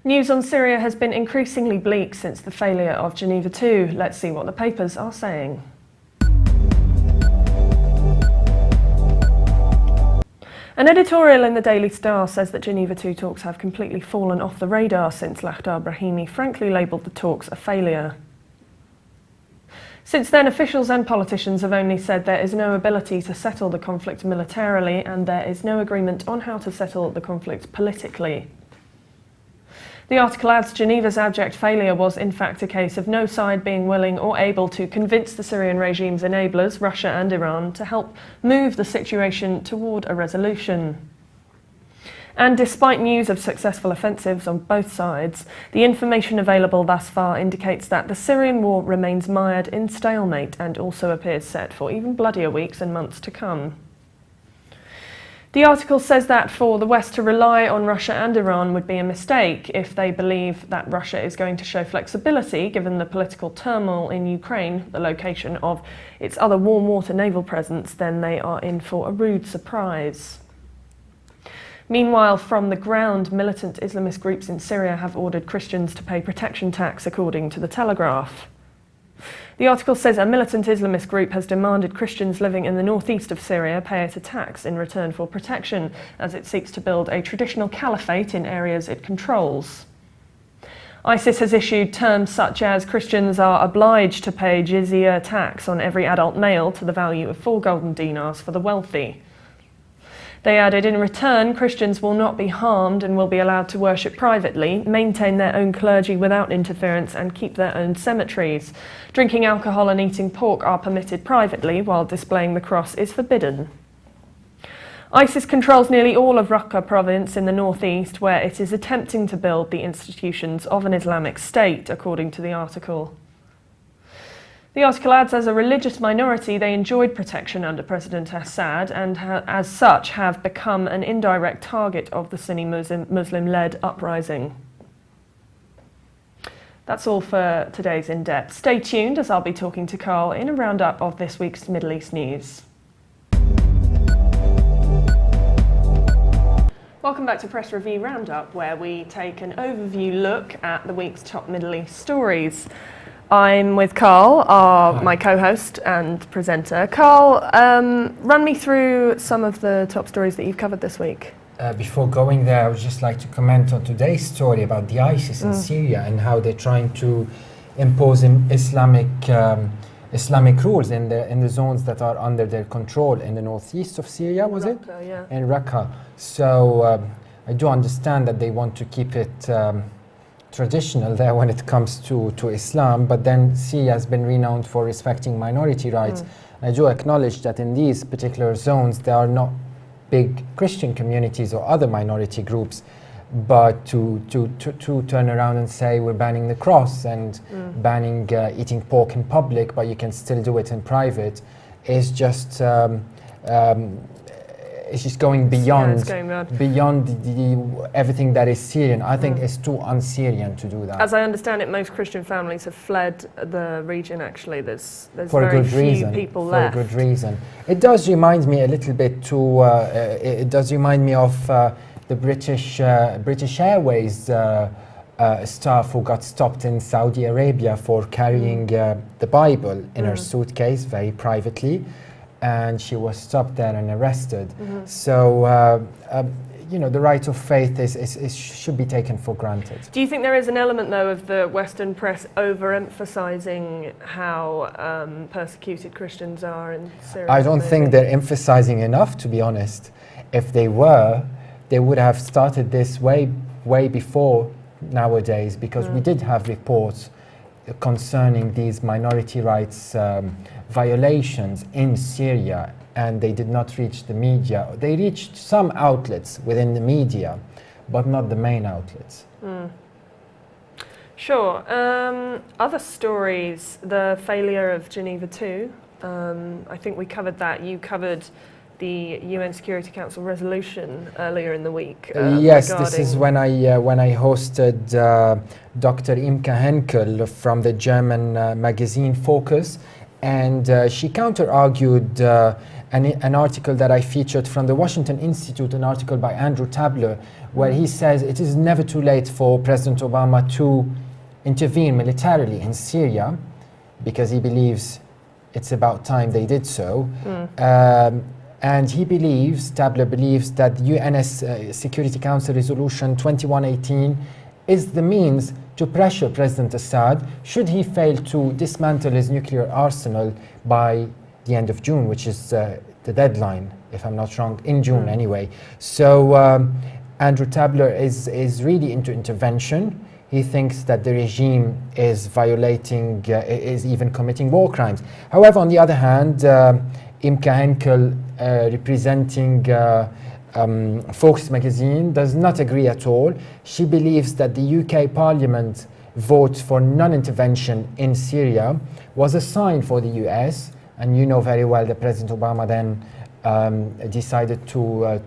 News on Syria has been increasingly bleak since the failure of Geneva II. Let's see what the papers are saying. An editorial in the Daily Star says that Geneva II talks have completely fallen off the radar since Lakhdar Brahimi frankly labelled the talks a failure. Since then, officials and politicians have only said there is no ability to settle the conflict militarily and there is no agreement on how to settle the conflict politically. The article adds Geneva's abject failure was in fact a case of no side being willing or able to convince the Syrian regime's enablers, Russia and Iran, to help move the situation toward a resolution. And despite news of successful offensives on both sides, the information available thus far indicates that the Syrian war remains mired in stalemate and also appears set for even bloodier weeks and months to come. The article says that for the West to rely on Russia and Iran would be a mistake if they believe that Russia is going to show flexibility given the political turmoil in Ukraine, the location of its other warm water naval presence, then they are in for a rude surprise. Meanwhile, from the ground, militant Islamist groups in Syria have ordered Christians to pay protection tax, according to the Telegraph. The article says a militant Islamist group has demanded Christians living in the northeast of Syria pay it a tax in return for protection, as it seeks to build a traditional caliphate in areas it controls. ISIS has issued terms such as Christians are obliged to pay jizya tax on every adult male to the value of 4 golden dinars for the wealthy. They added, in return, Christians will not be harmed and will be allowed to worship privately, maintain their own clergy without interference and keep their own cemeteries. Drinking alcohol and eating pork are permitted privately, while displaying the cross is forbidden. ISIS controls nearly all of Raqqa province in the northeast, where it is attempting to build the institutions of an Islamic state, according to the article. The article adds, as a religious minority, they enjoyed protection under President Assad and as such have become an indirect target of the Sunni Muslim-led uprising. That's all for today's In-Depth. Stay tuned as I'll be talking to Carl in a roundup of this week's Middle East news. Welcome back to Press Review Roundup, where we take an overview look at the week's top Middle East stories. I'm with Carl, my co-host and presenter. Carl, run me through some of the top stories that you've covered this week. Before going there, I would just like to comment on today's story about the ISIS in Syria and how they're trying to impose Islamic rules in the zones that are under their control in the northeast of Syria, was it? Yeah. In Raqqa. So I do understand that they want to keep it traditional there when it comes to Islam, but then Syria has been renowned for respecting minority rights. I do acknowledge that in these particular zones there are not big Christian communities or other minority groups, but to turn around and say we're banning the cross and banning eating pork in public, but you can still do it in private, is just it's just going beyond everything that is Syrian. I think it's too un-Syrian to do that. As I understand it, most Christian families have fled the region. Actually, there's for very a good few reason. people for left. For a good reason. It does remind me a little bit it does remind me of the British Airways staff who got stopped in Saudi Arabia for carrying the Bible in her suitcase very privately. And she was stopped there and arrested. So, the right of faith should be taken for granted. Do you think there is an element, though, of the Western press overemphasizing how persecuted Christians are in Syria? I don't think they're emphasizing enough, to be honest. If they were, they would have started this way before nowadays, because we did have reports concerning these minority rights violations in Syria, and they did not reach the media. They reached some outlets within the media, but not the main outlets. Sure. Other stories, the failure of Geneva II. I think we covered that. You covered the UN Security Council resolution earlier in the week. Yes, this is when I hosted Dr. Imke Henkel from the German magazine Focus, and she counter-argued an article that I featured from the Washington Institute, an article by Andrew Tabler, where he says it is never too late for President Obama to intervene militarily in Syria, because he believes it's about time they did so. And he believes, Tabler believes, that the UN's Security Council Resolution 2118 is the means to pressure President Assad should he fail to dismantle his nuclear arsenal by the end of June, which is the deadline, if I'm not wrong, in June anyway. So Andrew Tabler is really into intervention. He thinks that the regime is violating, is even committing war crimes. However, on the other hand, Imke Henkel, representing Focus magazine, does not agree at all. She believes that the UK Parliament vote for non-intervention in Syria was a sign for the US, and you know very well that President Obama then decided to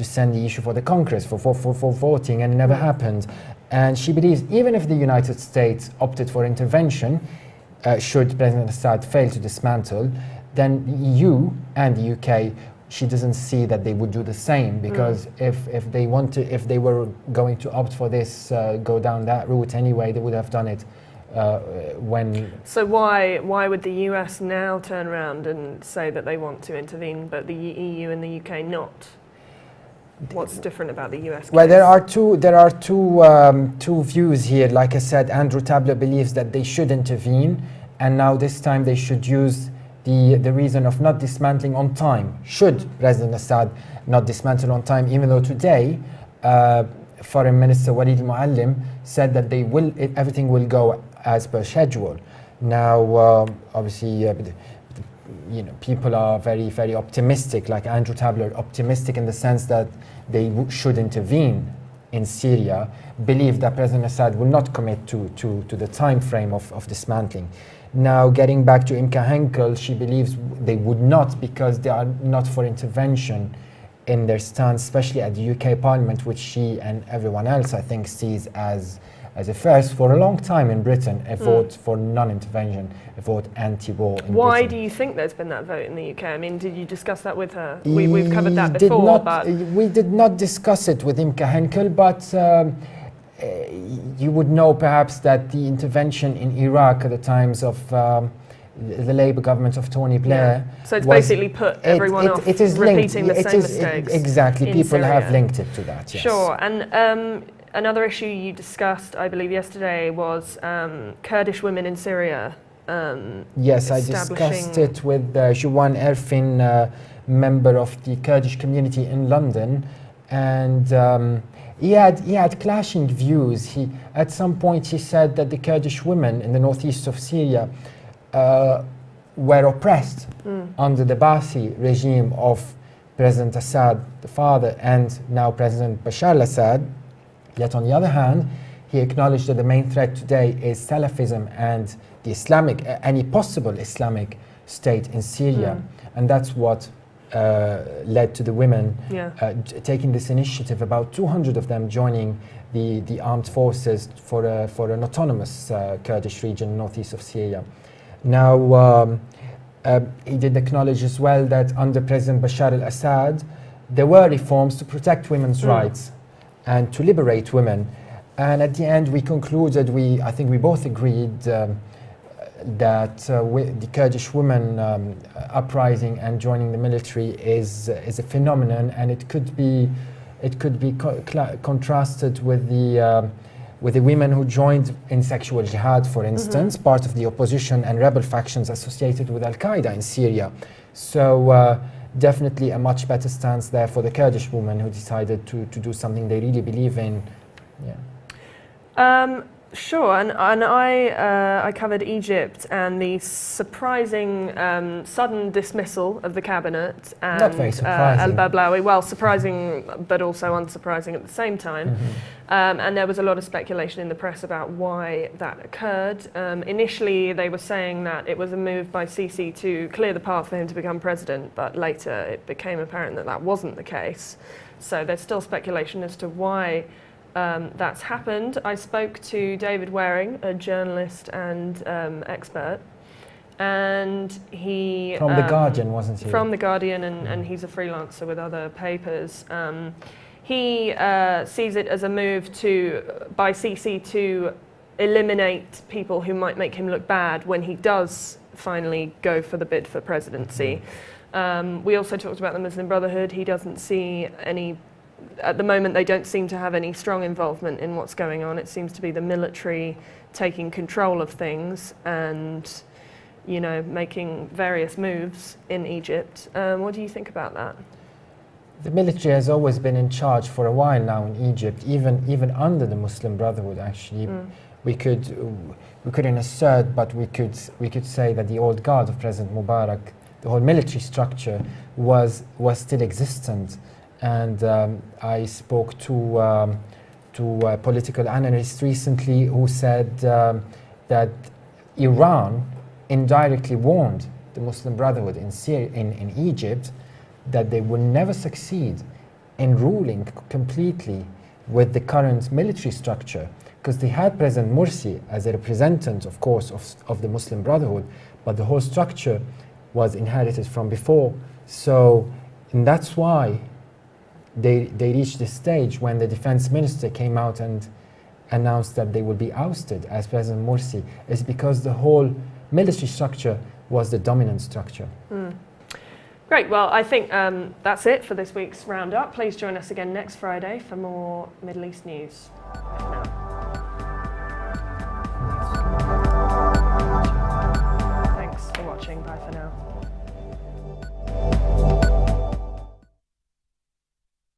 send the issue for the Congress for voting, and it never happened. And she believes even if the United States opted for intervention, should President Assad fail to dismantle, then the EU and the UK, she doesn't see that they would do the same, because if they were going to opt for this, go down that route anyway, they would have done it when. So why would the US now turn around and say that they want to intervene, but the EU and the UK not? What's different about the US case? Well, there are two views here. Like I said, Andrew Tabler believes that they should intervene, and now this time they should use the reason of not dismantling on time. Should President Assad not dismantle on time, even though today Foreign Minister Walid al-Muallim said that everything will go as per schedule. Now, obviously, people are very, very optimistic, like Andrew Tabler, optimistic in the sense that they should intervene in Syria, believe that President Assad will not commit to the time frame of dismantling. Now, getting back to Imke Henkel, she believes they would not, because they are not for intervention in their stance, especially at the UK Parliament, which she and everyone else, I think, sees as a first for a long time in Britain, a vote for non-intervention, a vote anti-war in Why Britain. do you think there's been that vote in the UK? I mean, did you discuss that with her? We've covered that before, but we did not discuss it with Imke Henkel, but you would know perhaps that the intervention in Iraq at the times of the Labour government of Tony Blair. Yeah. So it's basically put everyone off repeating the same mistakes. Exactly, people Syria. have linked it to that, yes. Sure, and another issue you discussed, I believe yesterday, was Kurdish women in Syria. Yes, I discussed it with Juwan Erfin, member of the Kurdish community in London, and he had clashing views. At some point he said that the Kurdish women in the northeast of Syria were oppressed under the Ba'athi regime of President Assad, the father, and now President Bashar al-Assad. Yet on the other hand, he acknowledged that the main threat today is Salafism and the any possible Islamic state in Syria. And that's what led to the women taking this initiative, about 200 of them joining the armed forces for an autonomous Kurdish region northeast of Syria. Now, he did acknowledge as well that under President Bashar al-Assad, there were reforms to protect women's rights and to liberate women. And at the end, we concluded, I think we both agreed that the Kurdish women uprising and joining the military is a phenomenon, and it could be contrasted with the women who joined in sexual jihad, for instance, part of the opposition and rebel factions associated with Al-Qaeda in Syria. So definitely a much better stance there for the Kurdish women who decided to do something they really believe in. Yeah. Sure, and I covered Egypt and the surprising sudden dismissal of the cabinet and not very surprising. Al-Bablawi. Well, surprising but also unsurprising at the same time. And there was a lot of speculation in the press about why that occurred. Initially, they were saying that it was a move by Sisi to clear the path for him to become president, but later it became apparent that that wasn't the case. So there's still speculation as to why that's happened. I spoke to David Waring, a journalist and expert, and he From The Guardian, wasn't he? From The Guardian, and he's a freelancer with other papers. He sees it as a move by Sisi to eliminate people who might make him look bad when he does finally go for the bid for presidency. We also talked about the Muslim Brotherhood. He doesn't see any, at the moment they don't seem to have any strong involvement in what's going on. It seems to be the military taking control of things and, you know, making various moves in Egypt. What do you think about that? The military has always been in charge for a while now in Egypt, even under the Muslim Brotherhood. Actually, we couldn't assert, but we could say that the old guard of President Mubarak, the whole military structure, was still existent. And I spoke to a political analyst recently who said that Iran indirectly warned the Muslim Brotherhood in Egypt that they will never succeed in ruling completely with the current military structure, because they had President Morsi as a representative, of course, of the Muslim Brotherhood, but the whole structure was inherited from before. So, and that's why they reached this stage when the defense minister came out and announced that they would be ousted as President Morsi, is because the whole military structure was the dominant structure. Great, well, I think that's it for this week's Roundup. Please join us again next Friday for more Middle East news. Bye for now.